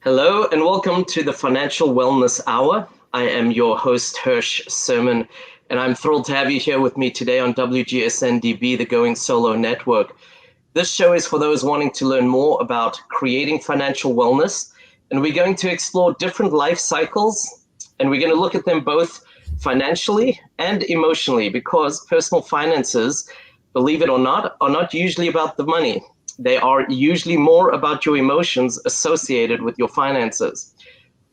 Hello and welcome to the Financial Wellness Hour. I am your host, Hirsch Serman, and I'm thrilled to have you here with me today on WGSN-DB, the Going Solo Network. This show is for those wanting to learn more about creating financial wellness, and we're going to explore different life cycles, and we're going to look at them both financially and emotionally, because personal finances, believe it or not, are not usually about the money. They are usually more about your emotions associated with your finances.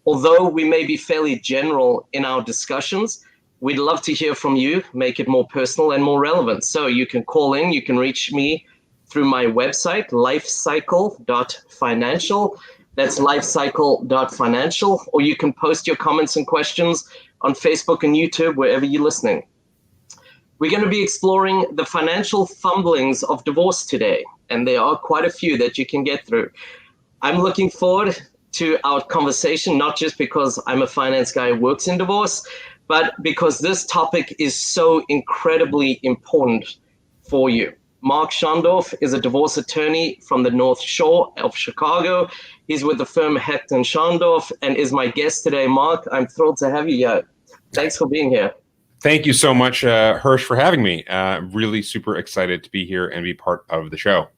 Although we may be fairly general in our discussions, we'd love to hear from you, make it more personal and more relevant. So you can call in, you can reach me through my website, lifecycle.financial. That's lifecycle.financial, or you can post your comments and questions on Facebook and YouTube, wherever you're listening. We're going to be exploring the financial fumblings of divorce today, and there are quite a few that you can get through. I'm looking forward to our conversation, not just because I'm a finance guy who works in divorce, but because this topic is so incredibly important for you. Mark Schondorf is a divorce attorney from the North Shore of Chicago. He's with the firm Hecht Schondorf and is my guest today. Mark, I'm thrilled to have you here. Thanks for being here. Thank you so much, Hirsch, for having me. Really super excited to be here and be part of the show.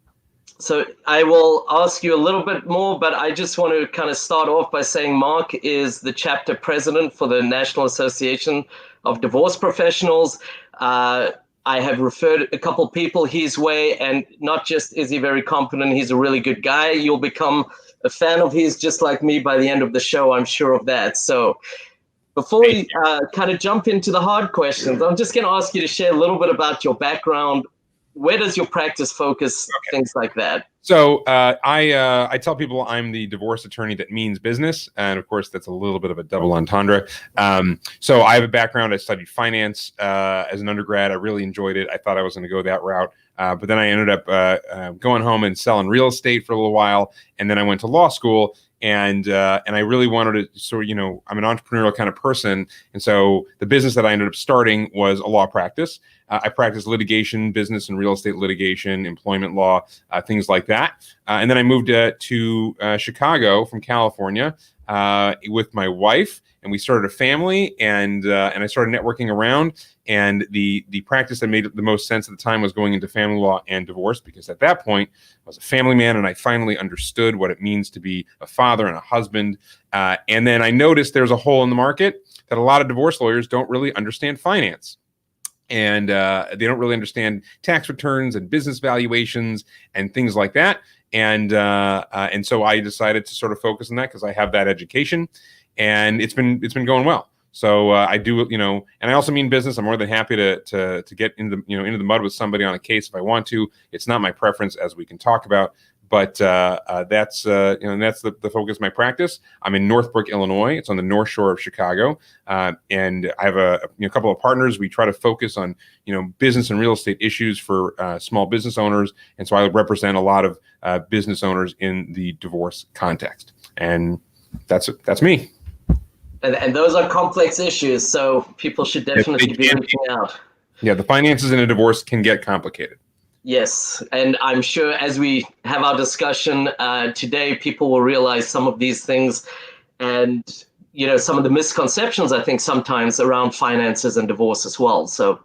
So I will ask you a little bit more, but I just want to kind of start off by saying Mark is the chapter president for the National Association of Divorce Professionals. I have referred a couple people his way, and not just is he very competent, he's a really good guy. You'll become a fan of his just like me by the end of the show, I'm sure of that. So before we kind of jump into the hard questions, I'm just going to ask you to share a little bit about your background. Where does your practice focus? Okay. Things like that. So I tell people I'm the divorce attorney that means business. And of course, that's a little bit of a double entendre. So I have a background. I studied finance as an undergrad. I really enjoyed it. I thought I was going to go that route. But then I ended up going home and selling real estate for a little while. And then I went to law school. And I really wanted to sort of, I'm an entrepreneurial kind of person. And so the business that I ended up starting was a law practice. I practiced litigation, business and real estate litigation, employment law, things like that. And then I moved to Chicago from California with my wife, and we started a family, and I started networking around. And the practice that made the most sense at the time was going into family law and divorce, because at that point I was a family man and I finally understood what it means to be a father and a husband. And then I noticed there's a hole in the market that a lot of divorce lawyers don't really understand finance. And they don't really understand tax returns and business valuations and things like that. And so I decided to sort of focus on that because I have that education, and it's been going well. So I do, and I also mean business. I'm more than happy to get into the mud with somebody on a case if I want to. It's not my preference, as we can talk about. But that's the focus of my practice. I'm in Northbrook, Illinois. It's on the North Shore of Chicago, and I have a couple of partners. We try to focus on business and real estate issues for small business owners, and so I represent a lot of business owners in the divorce context, and that's me. And those are complex issues, so people should definitely be reaching out. Yeah, the finances in a divorce can get complicated. Yes, and I'm sure as we have our discussion today, people will realize some of these things and, some of the misconceptions, I think, sometimes around finances and divorce as well. So,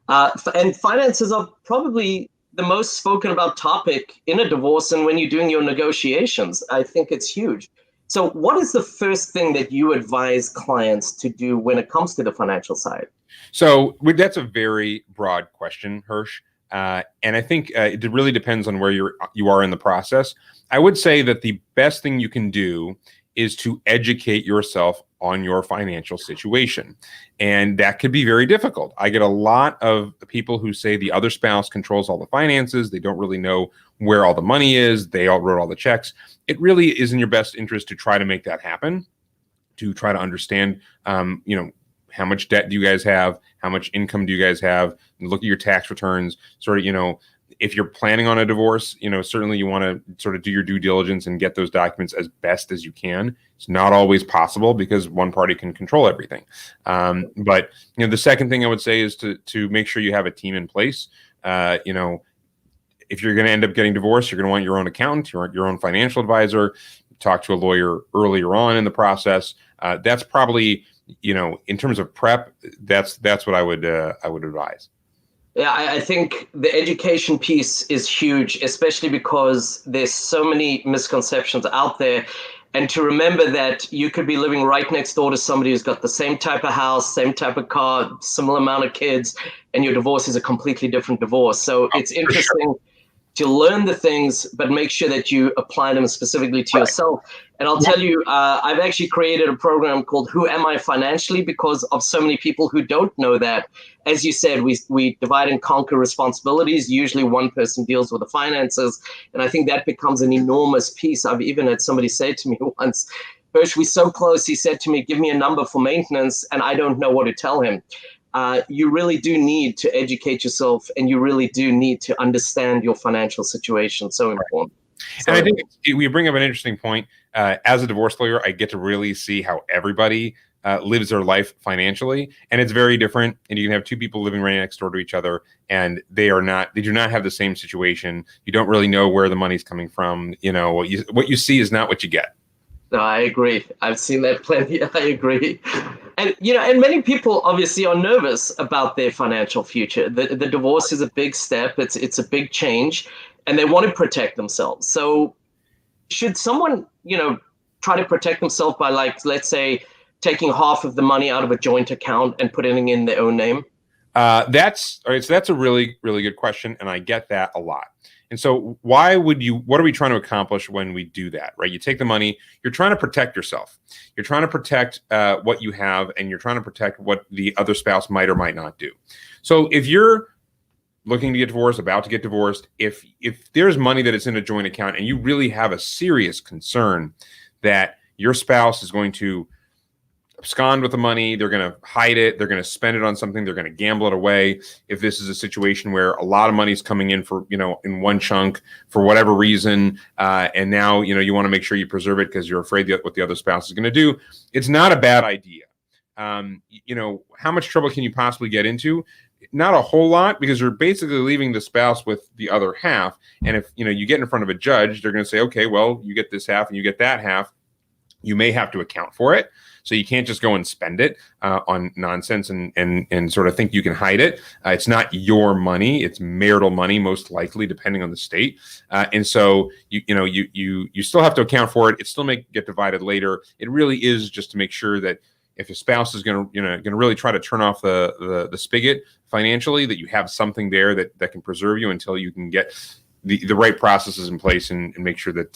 and finances are probably the most spoken about topic in a divorce, and when you're doing your negotiations, I think it's huge. So what is the first thing that you advise clients to do when it comes to the financial side? So that's a very broad question, Hirsch. And I think it really depends on where you are in the process. I would say that the best thing you can do is to educate yourself on your financial situation. And that could be very difficult. I get a lot of people who say the other spouse controls all the finances. They don't really know where all the money is. They all wrote all the checks. It really is in your best interest to try to make that happen, to try to understand, how much debt do you guys have? How much income do you guys have? And look at your tax returns. Sort of, if you're planning on a divorce, certainly you want to sort of do your due diligence and get those documents as best as you can. It's not always possible because one party can control everything. But the second thing I would say is to make sure you have a team in place. If you're going to end up getting divorced, you're going to want your own accountant, your own financial advisor. talk to a lawyer earlier on in the process. That's probably, in terms of prep, that's what I would advise. Yeah, I think the education piece is huge, especially because there's so many misconceptions out there. And to remember that you could be living right next door to somebody who's got the same type of house, same type of car, similar amount of kids, and your divorce is a completely different divorce. So it's interesting to learn the things, but make sure that you apply them specifically to yourself. And I'll tell you, I've actually created a program called Who Am I Financially? Because of so many people who don't know that. As you said, we divide and conquer responsibilities. Usually one person deals with the finances. And I think that becomes an enormous piece. I've even had somebody say to me once, Hirsch, we're so close. He said to me, give me a number for maintenance, and I don't know what to tell him. You really do need to educate yourself, and you really do need to understand your financial situation. So important. And I think we bring up an interesting point. As a divorce lawyer, I get to really see how everybody lives their life financially, and it's very different. And you can have two people living right next door to each other, and they do not have the same situation. You don't really know where the money's coming from. What you see is not what you get. No, I agree. I've seen that plenty. I agree. And, and many people obviously are nervous about their financial future. The divorce is a big step. It's a big change, and they want to protect themselves. So should someone, try to protect themselves by, let's say, taking half of the money out of a joint account and putting it in their own name? That's a really, really good question. And I get that a lot. And so what are we trying to accomplish when we do that, right? You take the money, you're trying to protect yourself. You're trying to protect what you have, and you're trying to protect what the other spouse might or might not do. So if you're looking to get divorced, about to get divorced, if there's money that is in a joint account and you really have a serious concern that your spouse is going to abscond with the money, they're going to hide it, they're going to spend it on something, they're going to gamble it away. If this is a situation where a lot of money is coming in for, in one chunk for whatever reason, and now, you want to make sure you preserve it because you're afraid what the other spouse is going to do, it's not a bad idea. How much trouble can you possibly get into? Not a whole lot, because you're basically leaving the spouse with the other half. And if, you get in front of a judge, they're going to say, okay, well, you get this half and you get that half. You may have to account for it. So you can't just go and spend it on nonsense and sort of think you can hide it. It's not your money; it's marital money, most likely, depending on the state. And so you still have to account for it. It still may get divided later. It really is just to make sure that if a spouse is going to really try to turn off the spigot financially, that you have something there that can preserve you until you can get the right processes in place and make sure that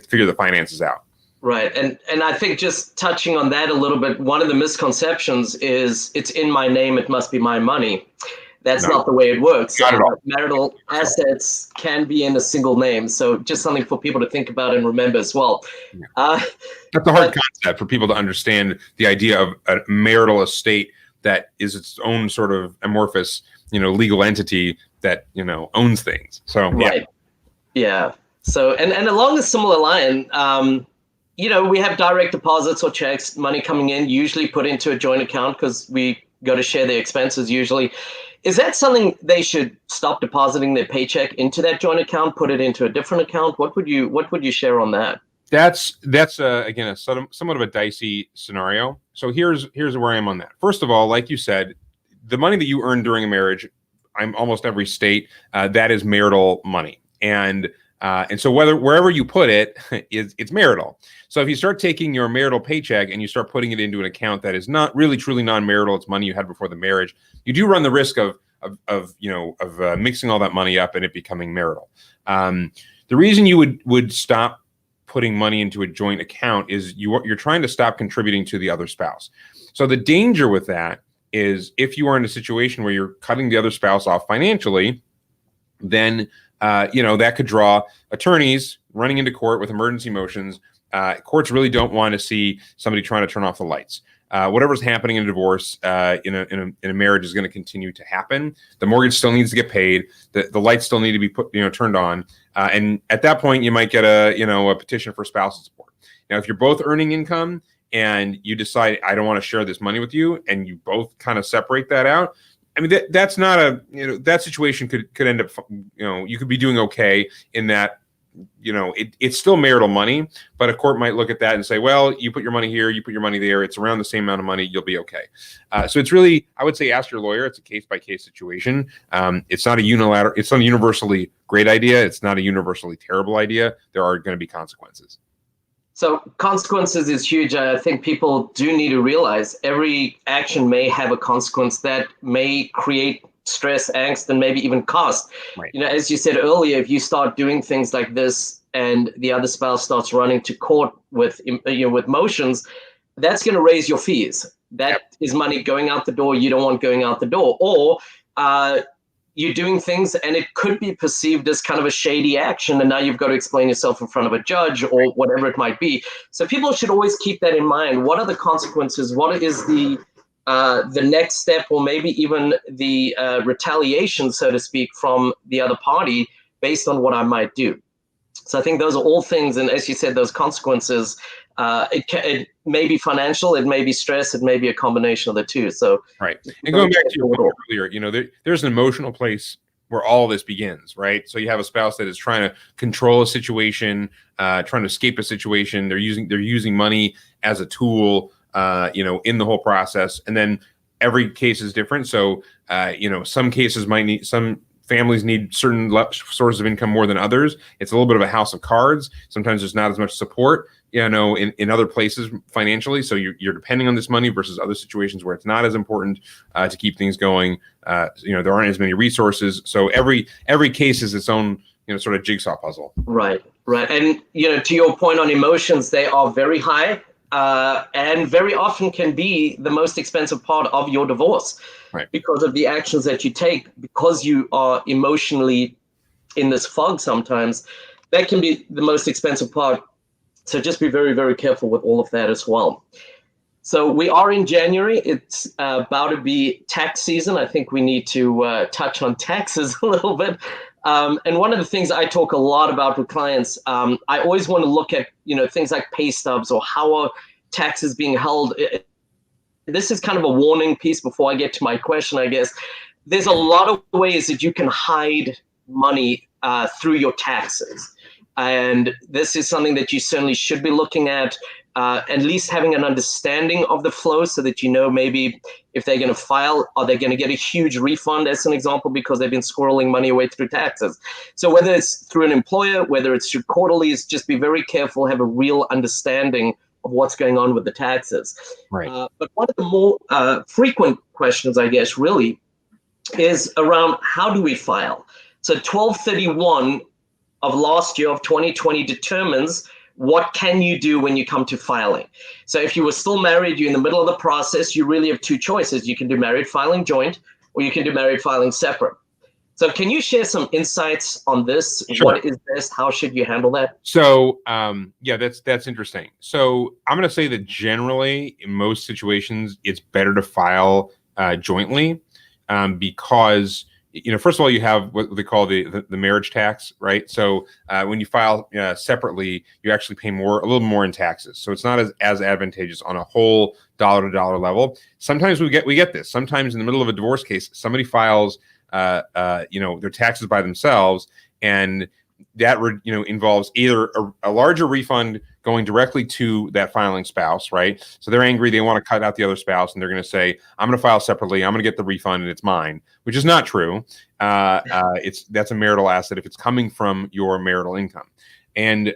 figure the finances out. Right. And I think just touching on that a little bit, one of the misconceptions is it's in my name, it must be my money. That's not the way it works. Not at all. Marital assets can be in a single name. So just something for people to think about and remember as well. Yeah. That's a hard concept for people to understand, the idea of a marital estate that is its own sort of amorphous, legal entity that, owns things. So, yeah. Right. Yeah. So, and along a similar line, we have direct deposits or checks, money coming in, usually put into a joint account because we go to share the expenses usually. Is that something they should stop depositing their paycheck into that joint account, put it into a different account? What would you share on that? That's again, somewhat of a dicey scenario. So here's where I am on that. First of all, like you said, the money that you earn during a marriage, I'm almost every state, that is marital money. And so wherever you put it, it's marital. So if you start taking your marital paycheck and you start putting it into an account that is not really truly non-marital, it's money you had before the marriage, you do run the risk of mixing all that money up and it becoming marital. The reason you would stop putting money into a joint account is you're trying to stop contributing to the other spouse. So the danger with that is if you are in a situation where you're cutting the other spouse off financially, then that could draw attorneys running into court with emergency motions. Courts really don't want to see somebody trying to turn off the lights. Whatever's happening in a divorce, in a marriage is going to continue to happen. The mortgage still needs to get paid. The lights still need to be turned on. And at that point, you might get a petition for spousal support. Now, if you're both earning income and you decide, I don't want to share this money with you, and you both kind of separate that out, I mean, that's not that situation could end up, you could be doing okay in that it's still marital money, but a court might look at that and say, well, you put your money here, you put your money there, it's around the same amount of money, you'll be okay. So it's really, I would say, ask your lawyer. It's a case-by-case situation. It's not a universally great idea. It's not a universally terrible idea. There are going to be consequences. So consequences is huge. I think people do need to realize every action may have a consequence that may create stress, angst, and maybe even cost. Right. As you said earlier, if you start doing things like this and the other spouse starts running to court with motions, that's going to raise your fees. That is money going out the door you don't want going out the door. Or you're doing things and it could be perceived as kind of a shady action, and now you've got to explain yourself in front of a judge or whatever it might be. So people should always keep that in mind. What are the consequences? What is the next step, or maybe even the retaliation, so to speak, from the other party based on what I might do? So I think those are all things, and as you said, those consequences, it may be financial, it may be stress, it may be a combination of the two. So right. And going back to your point earlier, there's an emotional place where all this begins, right? So you have a spouse that is trying to control a situation, trying to escape a situation. They're using money as a tool, in the whole process. And then every case is different. So, some cases some families need certain sources of income more than others. It's a little bit of a house of cards. Sometimes there's not as much support, in other places financially. So you're depending on this money versus other situations where it's not as important to keep things going. There aren't as many resources. So every case is its own, sort of jigsaw puzzle. Right. And, to your point on emotions, they are very high. And very often can be the most expensive part of your divorce, right? Because of the actions that you take, because you are emotionally in this fog sometimes. That can be the most expensive part. So just be very, very careful with all of that as well. So we are in January. It's about to be tax season. I think we need to touch on taxes a little bit. And one of the things I talk a lot about with clients, I always want to look at, things like pay stubs or how are taxes being held. This is kind of a warning piece before I get to my question, I guess. There's a lot of ways that you can hide money through your taxes. And this is something that you certainly should be looking at least having an understanding of the flow so that maybe if they're going to file, are they going to get a huge refund, as an example, because they've been squirreling money away through taxes. So whether it's through an employer, whether it's through quarterlies, just be very careful, have a real understanding of what's going on with the taxes. Right. But one of the more frequent questions, I guess, really is around how do we file? So 1231 of last year of 2020 determines what can you do when you come to filing. So if you were still married, you're in the middle of the process, you really have two choices. You can do married filing joint, or you can do married filing separate. So can you share some insights on this? Sure. What is best? How should you handle that? So, that's interesting. So I'm going to say that generally, in most situations, it's better to file jointly because first of all, you have what they call the marriage tax, right? So when you file separately, you actually pay a little more in taxes. So it's not as advantageous on a whole dollar-to-dollar level. Sometimes we get this. Sometimes in the middle of a divorce case, somebody files their taxes by themselves, and that involves either a larger refund going directly to that filing spouse, right? So they're angry, they want to cut out the other spouse, and they're going to say, I'm going to file separately, I'm going to get the refund, and it's mine, which is not true. That's a marital asset if it's coming from your marital income. And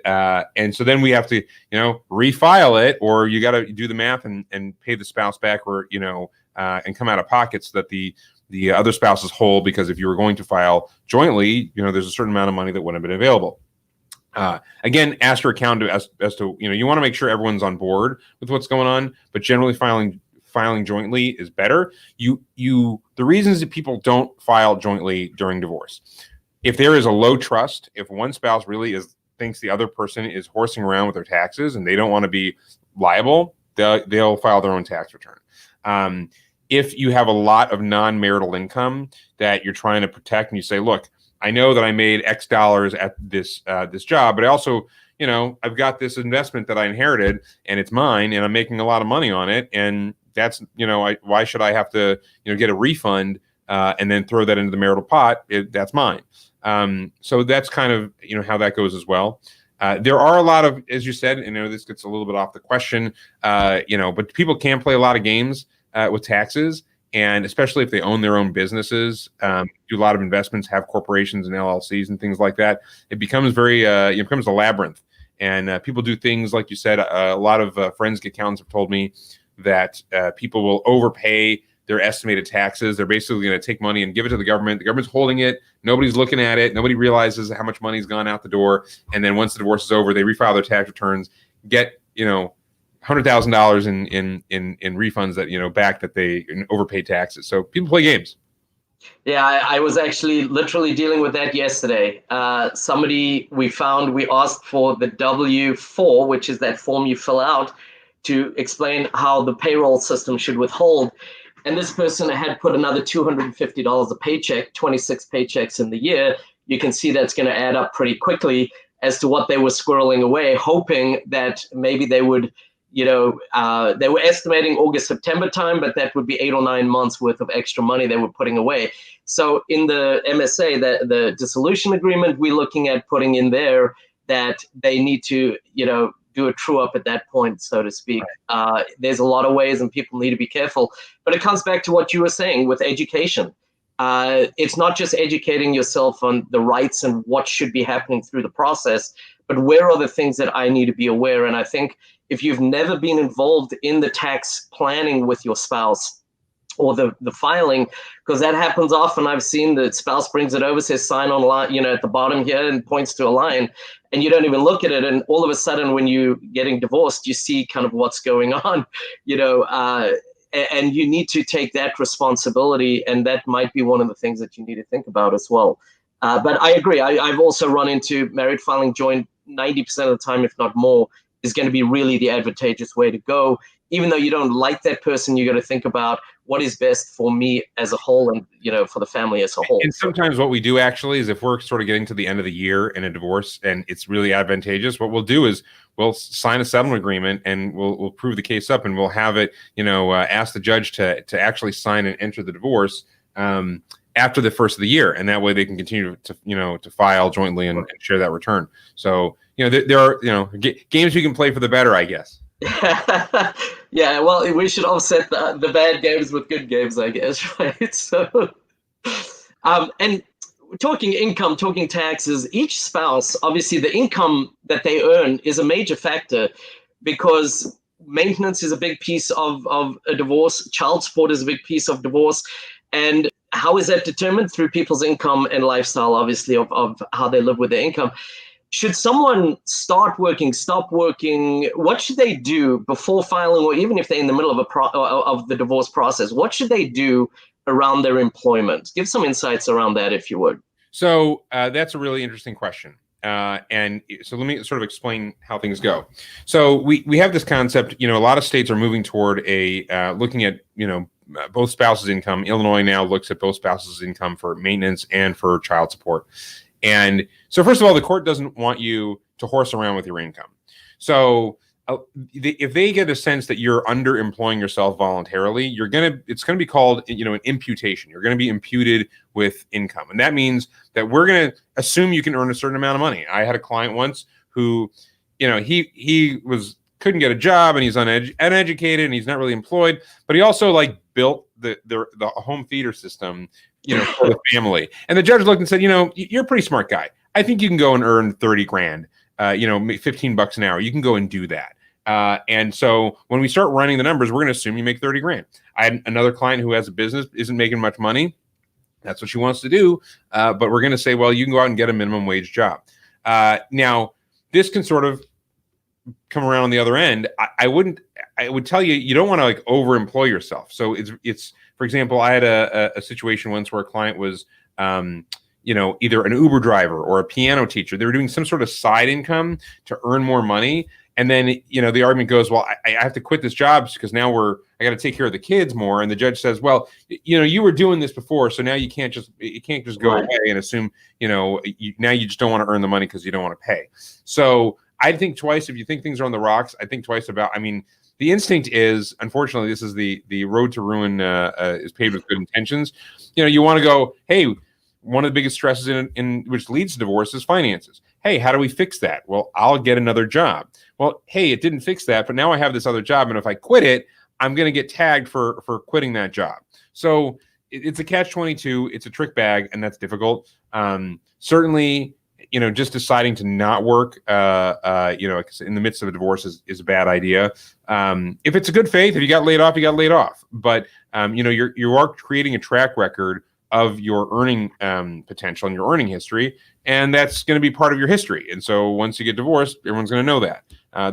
so then we have to, refile it, or you got to do the math and pay the spouse back, or, and come out of pocket so that the other spouse is whole, because if you were going to file jointly, there's a certain amount of money that wouldn't have been available. Again, ask your accountant as to, you want to make sure everyone's on board with what's going on, but generally filing jointly is better. The reasons that people don't file jointly during divorce, if there is a low trust, if one spouse really thinks the other person is horsing around with their taxes and they don't want to be liable, they'll file their own tax return. If you have a lot of non-marital income that you're trying to protect, and you say, look, I know that I made X dollars at this job, but I also, I've got this investment that I inherited and it's mine and I'm making a lot of money on it. And that's, why should I have to, get a refund and then throw that into the marital pot? That's mine. So that's kind of, how that goes as well. There are a lot of, as you said, this gets a little bit off the question, but people can play a lot of games with taxes, and especially if they own their own businesses, do a lot of investments, have corporations and LLCs and things like that. It becomes it becomes a labyrinth, and people do things like you said. A lot of forensic accountants have told me that people will overpay their estimated taxes. They're basically going to take money and give it to the government. The government's holding it. Nobody's looking at it. Nobody realizes how much money's gone out the door. And then once the divorce is over, they refile their tax returns, get, $100,000 in refunds that, back that they overpaid taxes. So people play games. Yeah, I was actually literally dealing with that yesterday. Somebody we asked for the W-4, which is that form you fill out to explain how the payroll system should withhold. And this person had put another $250 a paycheck, 26 paychecks in the year. You can see that's going to add up pretty quickly as to what they were squirreling away, hoping that maybe they would, they were estimating August, September time, but that would be 8 or 9 months worth of extra money they were putting away. So in the MSA, the dissolution agreement, we're looking at putting in there that they need to, do a true up at that point, so to speak. There's a lot of ways and people need to be careful. But it comes back to what you were saying with education. It's not just educating yourself on the rights and what should be happening through the process, but where are the things that I need to be aware? And I think if you've never been involved in the tax planning with your spouse or the filing, because that happens often. I've seen the spouse brings it over, says sign on line, at the bottom here and points to a line, and you don't even look at it. And all of a sudden, when you're getting divorced, you see kind of what's going on, and you need to take that responsibility. And that might be one of the things that you need to think about as well. But I agree. I've also run into married filing joint 90% of the time, if not more, is going to be really the advantageous way to go. Even though you don't like that person, you got to think about what is best for me as a whole and, for the family as a whole. And sometimes what we do actually is if we're sort of getting to the end of the year in a divorce and it's really advantageous, what we'll do is we'll sign a settlement agreement and we'll prove the case up and we'll have it, ask the judge to actually sign and enter the divorce after the first of the year. And that way they can continue to file jointly and share that return. So, there are, games we can play for the better, I guess. Yeah, well, we should offset the bad games with good games, I guess, right? So, and talking income, talking taxes, each spouse, obviously the income that they earn is a major factor because maintenance is a big piece of a divorce. Child support is a big piece of divorce. And how is that determined? Through people's income and lifestyle, obviously, of how they live with their income. Should someone start working, stop working? What should they do before filing, or even if they're in the middle of the divorce process? What should they do around their employment? Give some insights around that, if you would. So that's a really interesting question. And so let me sort of explain how things go. So we have this concept, a lot of states are moving toward looking at, both spouses' income. Illinois now looks at both spouses' income for maintenance and for child support. And so first of all, the court doesn't want you to horse around with your income. So if they get a sense that you're underemploying yourself voluntarily, it's going to be called, an imputation. You're going to be imputed with income. And that means that we're going to assume you can earn a certain amount of money. I had a client once who, he couldn't get a job and he's uneducated and he's not really employed, but he also built the home theater system, for the family. And the judge looked and said, you're a pretty smart guy. I think you can go and earn 30 grand, $15 an hour. You can go and do that. And so when we start running the numbers, we're going to assume you make 30 grand. I had another client who has a business, isn't making much money. That's what she wants to do. But we're going to say, well, you can go out and get a minimum wage job. Now, this can sort of come around on the other end. I would tell you, you don't want to overemploy yourself. So it's, for example, I had a situation once where a client was, either an Uber driver or a piano teacher. They were doing some sort of side income to earn more money. And then, the argument goes, well, I have to quit this job because now I got to take care of the kids more. And the judge says, well, you were doing this before, so now you can't just go away and assume, now you just don't want to earn the money because you don't want to pay. So I'd think twice. If you think things are on the rocks, I think twice about, the instinct is, unfortunately, this is the road to ruin is paved with good intentions. You want to go, hey, one of the biggest stresses in which leads to divorce is finances. Hey, how do we fix that? Well, I'll get another job. Well, hey, it didn't fix that, but now I have this other job, and if I quit it, I'm going to get tagged for quitting that job. So it's a catch-22. It's a trick bag, and that's difficult. Certainly, just deciding to not work, in the midst of a divorce is a bad idea. If it's a good faith, if you got laid off, you got laid off. But you are creating a track record of your earning potential and your earning history, and that's going to be part of your history. And so once you get divorced, everyone's going to know that.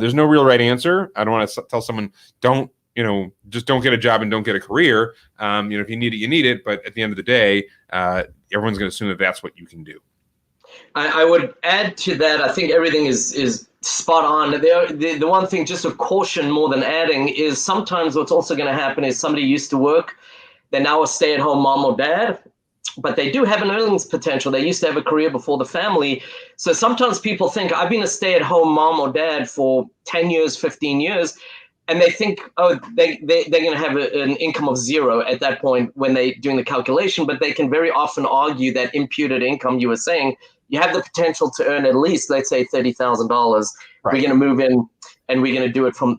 There's no real right answer. I don't want to tell someone just don't get a job and don't get a career. If you need it, you need it. But at the end of the day, everyone's going to assume that that's what you can do. I would add to that. I think everything is spot on. The one thing, just a caution more than adding, is sometimes what's also going to happen is somebody used to work. They're now a stay-at-home mom or dad, but they do have an earnings potential. They used to have a career before the family. So sometimes people think, I've been a stay-at-home mom or dad for 10 years, 15 years, and they think, they're going to have an income of zero at that point when they're doing the calculation, but they can very often argue that imputed income, you were saying, you have the potential to earn at least, let's say, $30,000. Right. We're going to move in and we're going to do it from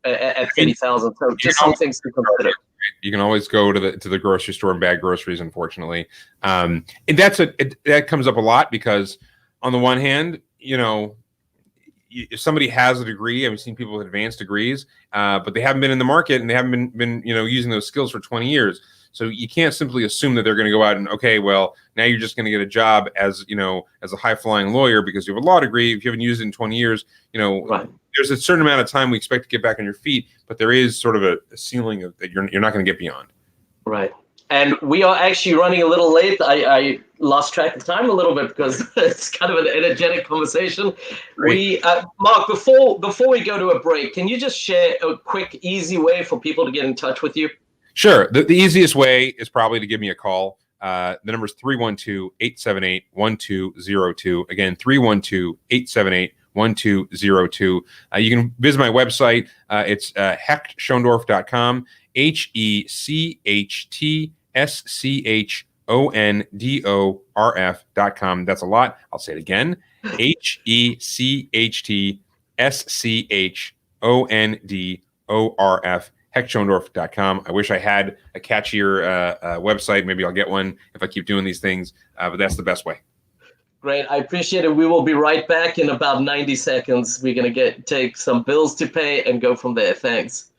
at 30,000. So just some things to consider. You can always go to the grocery store and bag groceries, unfortunately. And that comes up a lot because on the one hand, if somebody has a degree, I've seen people with advanced degrees, but they haven't been in the market and they haven't been using those skills for 20 years. So you can't simply assume that they're going to go out and, okay, well, now you're just going to get a job as a high-flying lawyer because you have a law degree. If you haven't used it in 20 years, right. There's a certain amount of time we expect to get back on your feet, but there is sort of a ceiling that you're not going to get beyond. Right. And we are actually running a little late. I lost track of time a little bit because it's kind of an energetic conversation. Great. Mark, before we go to a break, can you just share a quick, easy way for people to get in touch with you? Sure. The easiest way is probably to give me a call. The number is 312-878-1202. Again, 312-878-1202. You can visit my website. It's hechtschondorf.com, HECHTSCHONDORF.com. That's a lot. I'll say it again. HECHTSCHONDORF. HechtSchondorf.com. I wish I had a catchier website. Maybe I'll get one if I keep doing these things, but that's the best way. Great. I appreciate it. We will be right back in about 90 seconds. We're going to take some bills to pay and go from there. Thanks.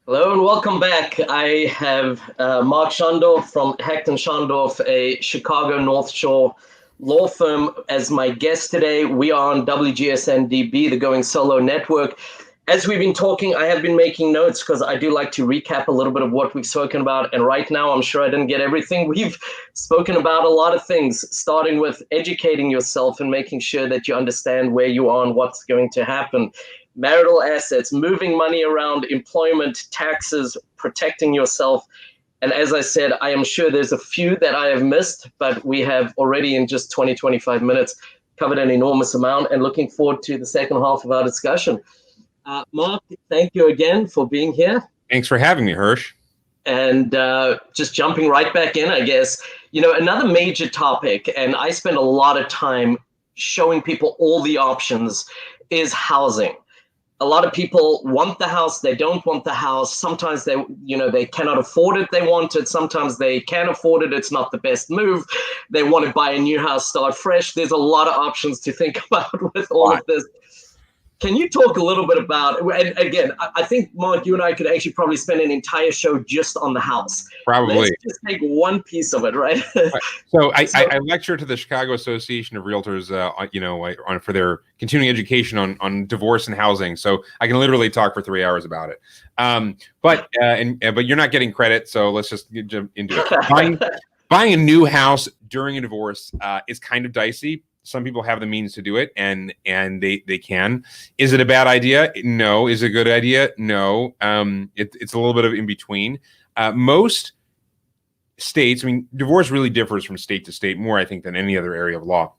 Hello and welcome back. I have Mark Schondorf from Hecht Schondorf, a Chicago North Shore law firm, as my guest today. We are on WGSN-DB, the Going Solo Network. As we've been talking, I have been making notes because I do like to recap a little bit of what we've spoken about. And right now, I'm sure I didn't get everything. We've spoken about a lot of things, starting with educating yourself and making sure that you understand where you are and what's going to happen. Marital assets, moving money around, employment, taxes, protecting yourself. And as I said, I am sure there's a few that I have missed, but we have already in just 20, 25 minutes covered an enormous amount, and looking forward to the second half of our discussion. Mark, thank you again for being here. Thanks for having me, Hirsch. And just jumping right back in, I guess, another major topic, and I spend a lot of time showing people all the options, is housing. A lot of people want the house, they don't want the house. Sometimes they cannot afford it, they want it. Sometimes they can afford it, it's not the best move. They want to buy a new house, start fresh. There's a lot of options to think about with all of this. Can you talk a little bit about, and again, I think, Mark, you and I could actually probably spend an entire show just on the house. Probably. Let's just take one piece of it, right? So I lecture to the Chicago Association of Realtors, for their continuing education on divorce and housing. So I can literally talk for 3 hours about it. But you're not getting credit, so let's just jump into it. Buying a new house during a divorce is kind of dicey. Some people have the means to do it, and they can. Is it a bad idea? No. Is it a good idea? No. It's a little bit of in between. Most states, divorce really differs from state to state more, I think, than any other area of law.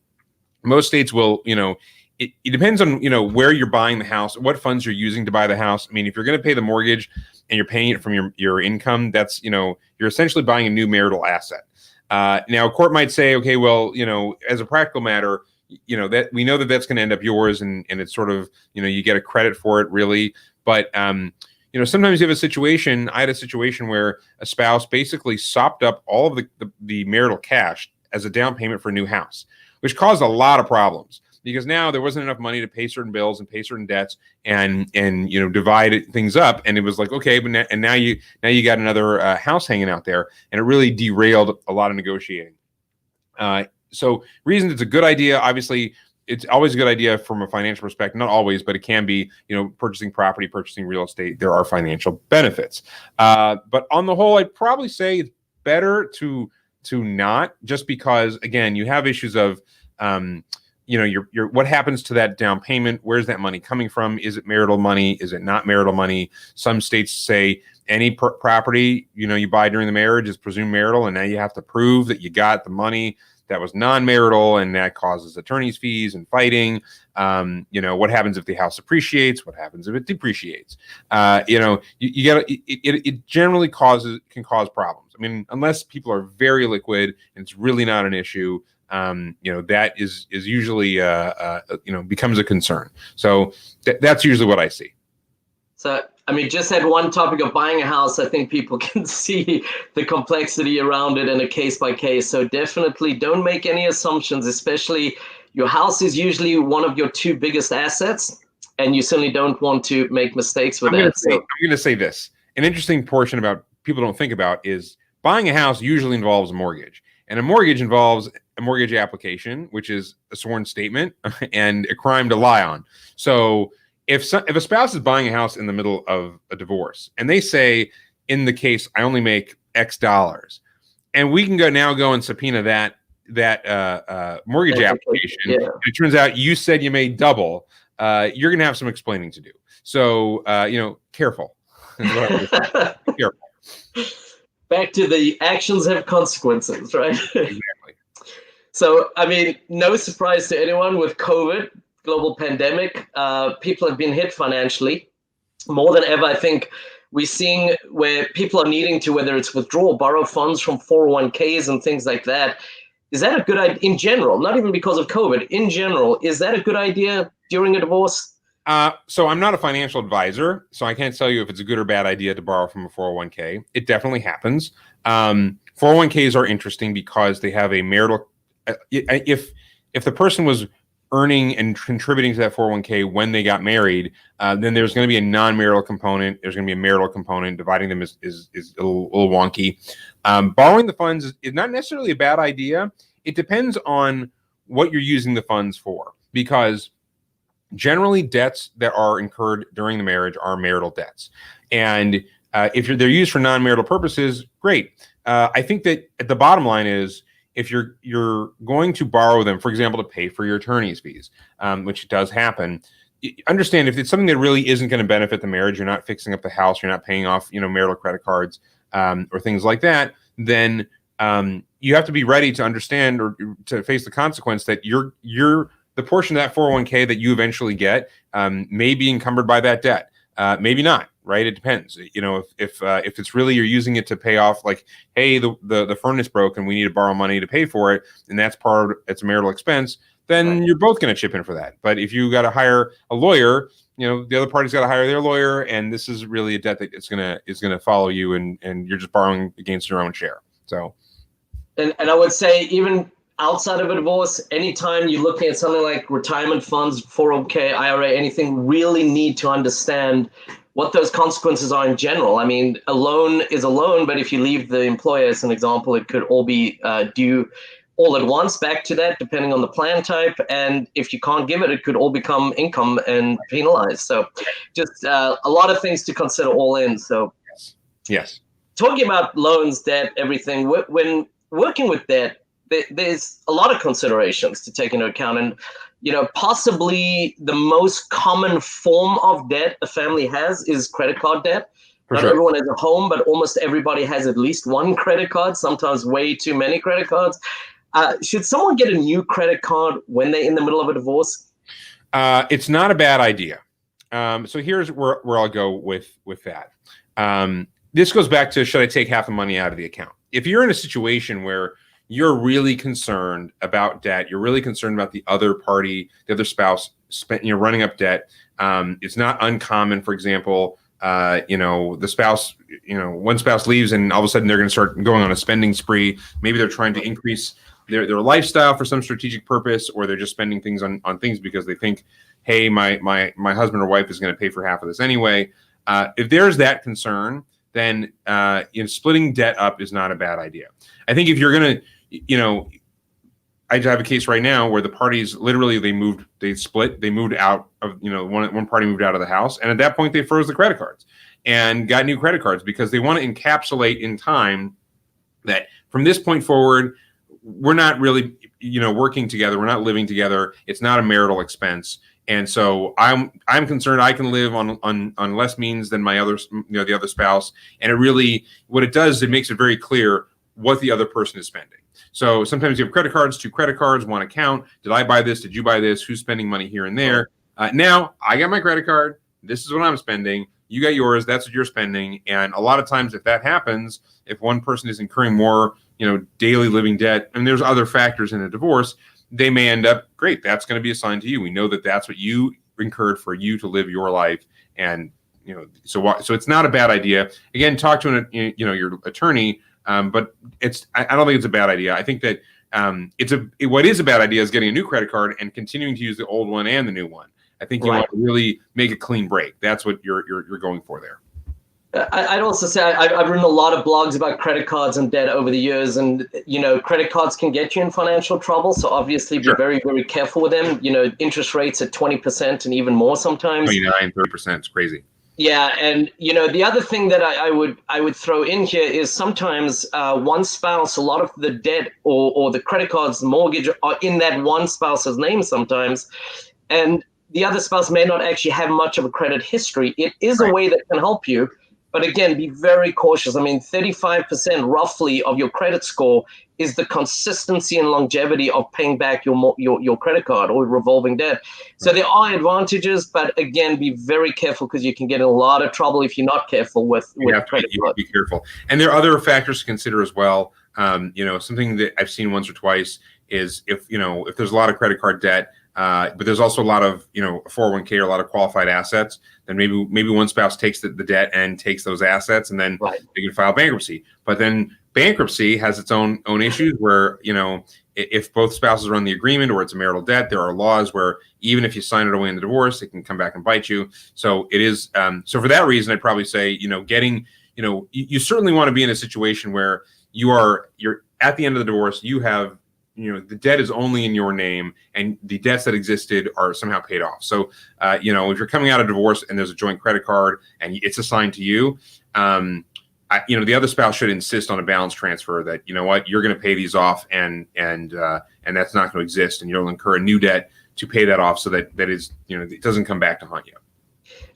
Most states will, it depends on, where you're buying the house, what funds you're using to buy the house. If you're going to pay the mortgage and you're paying it from your income, that's, you're essentially buying a new marital asset. Now, a court might say, okay, well, as a practical matter, that we know that that's going to end up yours, and it's sort of, you get a credit for it, really. But sometimes you have a situation. I had a situation where a spouse basically sopped up all of the marital cash as a down payment for a new house, which caused a lot of problems. Because now there wasn't enough money to pay certain bills and pay certain debts and divide things up, and it was like, okay, but now you got another house hanging out there, and it really derailed a lot of negotiating. So reasons it's a good idea, obviously, it's always a good idea from a financial perspective. Not always, but it can be. Purchasing property, purchasing real estate, there are financial benefits. But on the whole, I'd probably say it's better to not, just because, again, you have issues of your what happens to that down payment? Where's that money coming from? Is it marital money? Is it not marital money? Some states say any property you buy during the marriage is presumed marital, and now you have to prove that you got the money that was non-marital, and that causes attorney's fees and fighting. What happens if the house appreciates? What happens if it depreciates? It generally can cause problems. Unless people are very liquid and it's really not an issue. That is usually becomes a concern. So that's usually what I see. So just that one topic of buying a house, I think people can see the complexity around it in a case by case. So definitely don't make any assumptions, especially your house is usually one of your two biggest assets, and you certainly don't want to make mistakes with that. I'm going to say this. An interesting portion about people don't think about is buying a house usually involves a mortgage, and a mortgage involves a mortgage application, which is a sworn statement and a crime to lie on. So if a spouse is buying a house in the middle of a divorce and they say, in the case, I only make X dollars, and we can go and subpoena that mortgage application, yeah. And it turns out you said you made double, you're going to have some explaining to do. So, careful. Careful. Back to the actions have consequences, right? Exactly. So, no surprise to anyone with COVID, global pandemic, people have been hit financially more than ever. I think we're seeing where people are needing to, whether it's withdraw or borrow funds from 401ks and things like that. Is that a good idea in general? Not even because of COVID, in general, is that a good idea during a divorce? So I'm not a financial advisor, so I can't tell you if it's a good or bad idea to borrow from a 401k. It definitely happens. 401ks are interesting because they have a marital. If the person was earning and contributing to that 401k when they got married, then there's going to be a non-marital component. There's going to be a marital component. Dividing them is a little wonky. Borrowing the funds is not necessarily a bad idea. It depends on what you're using the funds for, because generally debts that are incurred during the marriage are marital debts. And if they're used for non-marital purposes, great. I think that at the bottom line is, if you're going to borrow them, for example, to pay for your attorney's fees, which does happen, understand if it's something that really isn't going to benefit the marriage, you're not fixing up the house, you're not paying off, marital credit cards, or things like that, then you have to be ready to understand or to face the consequence that the portion of that 401k that you eventually get may be encumbered by that debt, maybe not. Right, it depends. If it's really you're using it to pay off, like, hey, the furnace broke and we need to borrow money to pay for it, and that's it's a marital expense, then you're both going to chip in for that. But if you got to hire a lawyer, the other party's got to hire their lawyer, and this is really a debt that is gonna follow you, and you're just borrowing against your own share. So, and I would say, even outside of a divorce, anytime you're looking at something like retirement funds, 401k, IRA, anything, really need to understand what those consequences are in general. I mean, a loan is a loan, but if you leave the employer, as an example, it could all be due all at once back to that, depending on the plan type. And if you can't give it, it could all become income and penalized. So just a lot of things to consider all in. So yes. Talking about loans, debt, everything, when working with debt, there's a lot of considerations to take into account. And possibly the most common form of debt a family has is credit card debt. Not everyone has a home, but almost everybody has at least one credit card, sometimes way too many credit cards. Should someone get a new credit card when they're in the middle of a divorce? It's not a bad idea. So here's where I'll go with that. This goes back to, should I take half the money out of the account? If you're in a situation where you're really concerned about debt, you're really concerned about the other party, the other spouse, running up debt. It's not uncommon, for example, the spouse, one spouse leaves and all of a sudden they're going to start going on a spending spree. Maybe they're trying to increase their lifestyle for some strategic purpose, or they're just spending things on things because they think, hey, my husband or wife is going to pay for half of this anyway. If there's that concern, then splitting debt up is not a bad idea. I think if you're going to, I have a case right now where the parties literally they moved out of, one party moved out of the house, and at that point they froze the credit cards and got new credit cards because they want to encapsulate in time that from this point forward we're not really working together, we're not living together, it's not a marital expense. And so I'm concerned I can live on less means than my other, the other spouse. And it really, what it does, it makes it very clear what the other person is spending. So sometimes you have credit cards, 2 credit cards, 1 account. Did I buy this? Did you buy this? Who's spending money here and there? Now I got my credit card. This is what I'm spending. You got yours. That's what you're spending. And a lot of times if that happens, if one person is incurring more, daily living debt, and there's other factors in a divorce, they may end up, great, that's going to be assigned to you. We know that that's what you incurred for you to live your life. And, so it's not a bad idea. Again, talk to your attorney, but I don't think it's a bad idea. I think that what is a bad idea is getting a new credit card and continuing to use the old one and the new one. I think you want to really make a clean break. That's what you're going for there. I'd also say I've written a lot of blogs about credit cards and debt over the years, and credit cards can get you in financial trouble. So obviously, be very, very careful with them. Interest rates at 20% and even more sometimes. 29, 30%. It's crazy. Yeah, and the other thing that I would throw in here is sometimes one spouse, a lot of the debt or the credit cards, the mortgage are in that one spouse's name sometimes, and the other spouse may not actually have much of a credit history. It is a way that can help you. But again, be very cautious. I mean, 35% roughly of your credit score is the consistency and longevity of paying back your credit card or revolving debt. So there are advantages, but again, be very careful because you can get in a lot of trouble if you're not careful with credit cards. You have to be careful. And there are other factors to consider as well. Something that I've seen once or twice is if there's a lot of credit card debt, but there's also a lot of, 401k or a lot of qualified assets, then maybe one spouse takes the debt and takes those assets, and then they can file bankruptcy. But then bankruptcy has its own issues where, if both spouses are on the agreement or it's a marital debt, there are laws where even if you sign it away in the divorce, it can come back and bite you. So it is. So for that reason, I'd probably say, you certainly want to be in a situation where you're at the end of the divorce, you have, the debt is only in your name and the debts that existed are somehow paid off. So, if you're coming out of divorce and there's a joint credit card and it's assigned to you, the other spouse should insist on a balance transfer that, you're going to pay these off and that's not going to exist. And you'll incur a new debt to pay that off so that is, it doesn't come back to haunt you.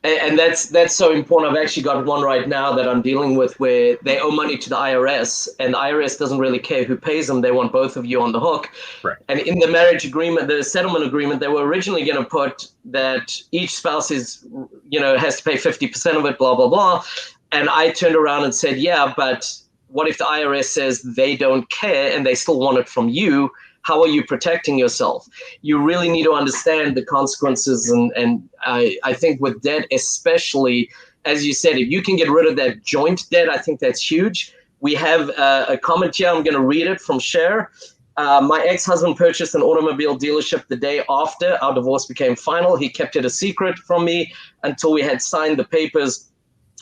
And that's so important. I've actually got one right now that I'm dealing with where they owe money to the IRS, and the IRS doesn't really care who pays them. They want both of you on the hook. Right. And in the marriage agreement, the settlement agreement, they were originally going to put that each spouse has to pay 50% of it, blah, blah, blah. And I turned around and said, yeah, but what if the IRS says they don't care and they still want it from you? How are you protecting yourself? You really need to understand the consequences. And I think with debt, especially, as you said, if you can get rid of that joint debt, I think that's huge. We have a comment here. I'm going to read it from Cher. My ex-husband purchased an automobile dealership the day after our divorce became final. He kept it a secret from me until we had signed the papers.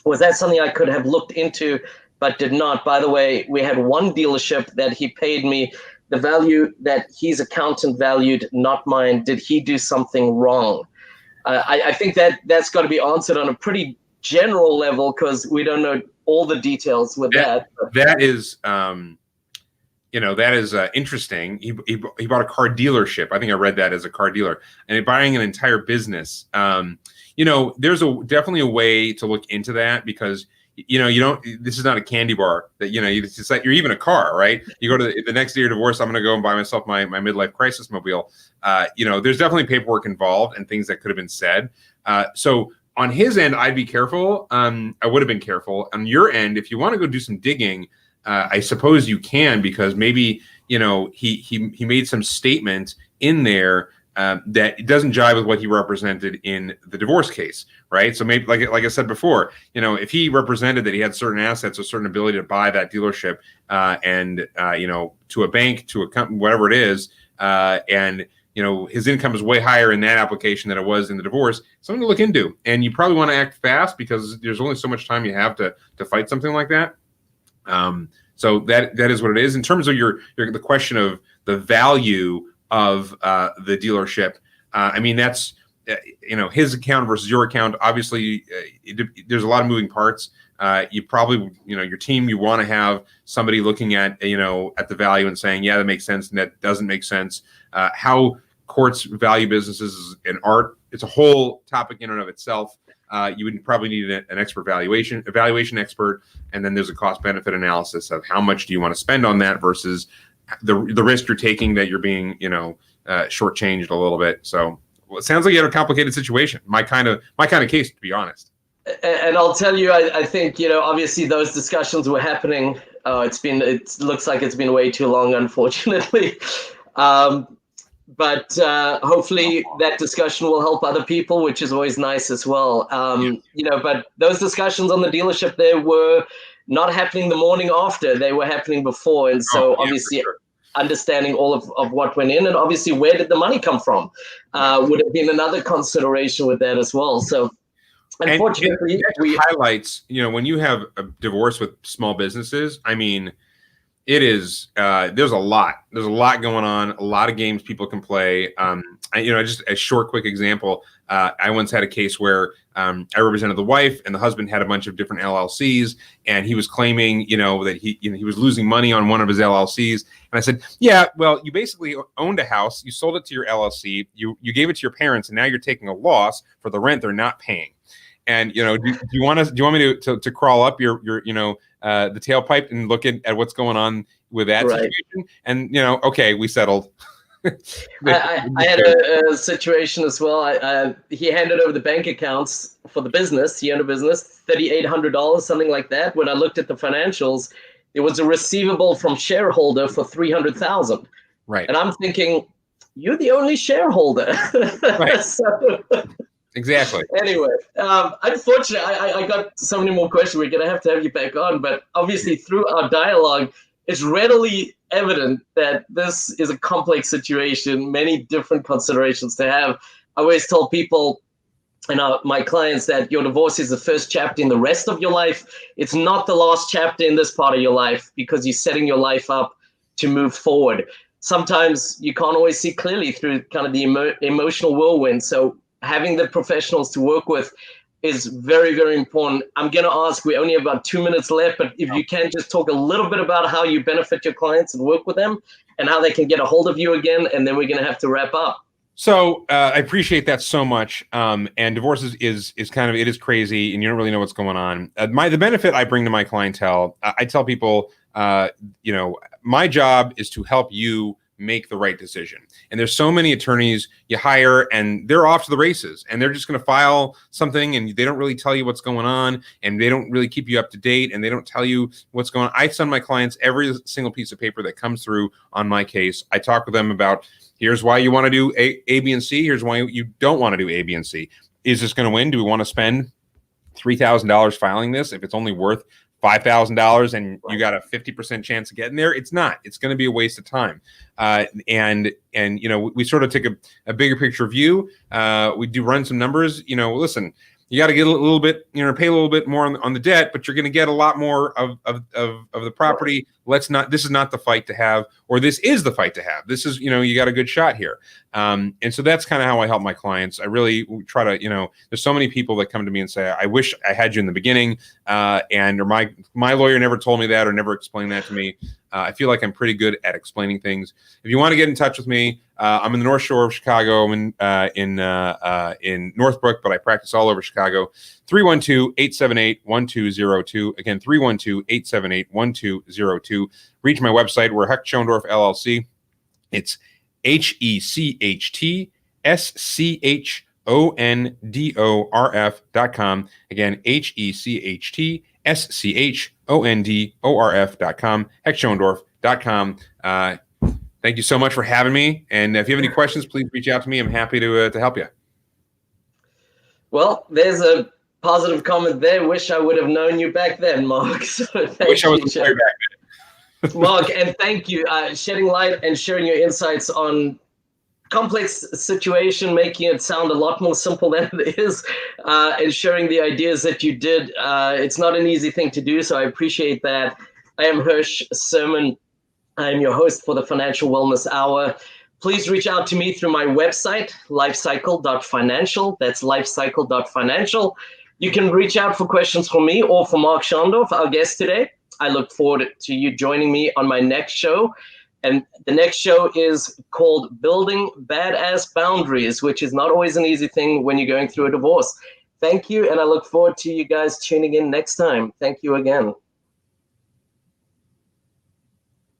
Was that something I could have looked into, but did not? By the way, we had one dealership that he paid me the value that his accountant valued, not mine. Did he do something wrong? I think that's got to be answered on a pretty general level because we don't know all the details with that. That is, interesting. He bought a car dealership. I think I read that as a car dealer, and buying an entire business. There's definitely a way to look into that because this is not a candy bar that, it's like you're even a car, right? You go to the next day of your divorce, I'm going to go and buy myself my midlife crisis mobile. There's definitely paperwork involved and things that could have been said. So on his end, I'd be careful. I would have been careful. On your end, if you want to go do some digging, I suppose you can, because maybe, he made some statement in there that it doesn't jive with what he represented in the divorce case, right? So maybe, like I said before, if he represented that he had certain assets, a certain ability to buy that dealership, to a bank, to a company, whatever it is, and his income is way higher in that application than it was in the divorce, something to look into. And you probably want to act fast because there's only so much time you have to fight something like that. So that is what it is. In terms of the question of the value of the dealership, that's his account versus your account. Obviously, there's a lot of moving parts. You probably, your team, you want to have somebody looking at the value and saying, yeah, that makes sense, and that doesn't make sense. How courts value businesses is an art. It's a whole topic in and of itself. You would probably need an expert evaluation expert, and then there's a cost benefit analysis of how much do you want to spend on that versus the risk you're taking that you're being, shortchanged a little bit. So it sounds like you had a complicated situation. My kind of case, to be honest. And I'll tell you, I think, obviously those discussions were happening. It looks like it's been way too long, unfortunately. But hopefully that discussion will help other people, which is always nice as well. But those discussions on the dealership, they were not happening the morning after, they were happening before. And so obviously understanding all of what went in, and obviously where did the money come from would have been another consideration with that as well. So unfortunately, highlights, when you have a divorce with small businesses, it is, there's a lot going on, a lot of games people can play. Just a short, quick example. I once had a case where I represented the wife, and the husband had a bunch of different LLCs, and he was claiming, that he was losing money on one of his LLCs. And I said, yeah, well, you basically owned a house, you sold it to your LLC, you gave it to your parents, and now you're taking a loss for the rent they're not paying. And do you want me to crawl up your the tailpipe and look at what's going on with that situation? And okay, we settled. I had a situation as well. He handed over the bank accounts for the business. He owned a business, $3,800, something like that. When I looked at the financials, there was a receivable from shareholder for $300,000. Right. And I'm thinking, you're the only shareholder. Right. So, exactly. Anyway, unfortunately, I got so many more questions. We're going to have you back on. But obviously, through our dialogue, it's readily evident that this is a complex situation, many different considerations to have. I always tell people and my clients that your divorce is the first chapter in the rest of your life. It's not the last chapter in this part of your life, because you're setting your life up to move forward. Sometimes you can't always see clearly through kind of the emotional whirlwind. So having the professionals to work with is very, very important. I'm going to ask, we only have about 2 minutes left, but if you can just talk a little bit about how you benefit your clients and work with them and how they can get a hold of you again, and then we're going to have to wrap up. So I appreciate that so much. And divorce is kind of, it is crazy, and you don't really know what's going on. The benefit I bring to my clientele, I tell people, my job is to help you make the right decision. And there's so many attorneys you hire, and they're off to the races, and they're just going to file something, and they don't really tell you what's going on, and they don't really keep you up to date, and they don't tell you what's going on. I send my clients every single piece of paper that comes through on my case. I talk with them about, here's why you want to do A, B, and C. Here's why you don't want to do A, B, and C. Is this going to win? Do we want to spend $3,000 filing this if it's only worth $5,000 and you got a 50% chance of getting there? It's not. It's going to be a waste of time. And we sort of take a bigger picture view. We do run some numbers. Listen, you got to get a little bit, pay a little bit more on the debt, but you're going to get a lot more of the property. This is not the fight to have, or this is the fight to have. This is, you got a good shot here. And so that's kind of how I help my clients. I really try to, there's so many people that come to me and say, I wish I had you in the beginning, or my lawyer never told me that, or never explained that to me. I feel like I'm pretty good at explaining things. If you want to get in touch with me, I'm in the North Shore of Chicago. I'm in Northbrook, but I practice all over Chicago. 312-878-1202. Again, 312-878-1202. Reach my website. We're Hecht Schondorf LLC. It's HechtSchondorf.com. Again, HechtSchondorf.com. HechtSchondorf.com. Thank you so much for having me. And if you have any questions, please reach out to me. I'm happy to help you. Well, there's a positive comment there. Wish I would have known you back then, Mark. So wish I was back then. Mark, and thank you. Shedding light and sharing your insights on complex situation, making it sound a lot more simple than it is, and sharing the ideas that you did. It's not an easy thing to do, so I appreciate that. I am Hirsch Serman. I'm your host for the Financial Wellness Hour. Please reach out to me through my website, lifecycle.financial. That's lifecycle.financial. You can reach out for questions for me or for Mark Schondorf, our guest today. I look forward to you joining me on my next show. And the next show is called Building Badass Boundaries, which is not always an easy thing when you're going through a divorce. Thank you, and I look forward to you guys tuning in next time. Thank you again.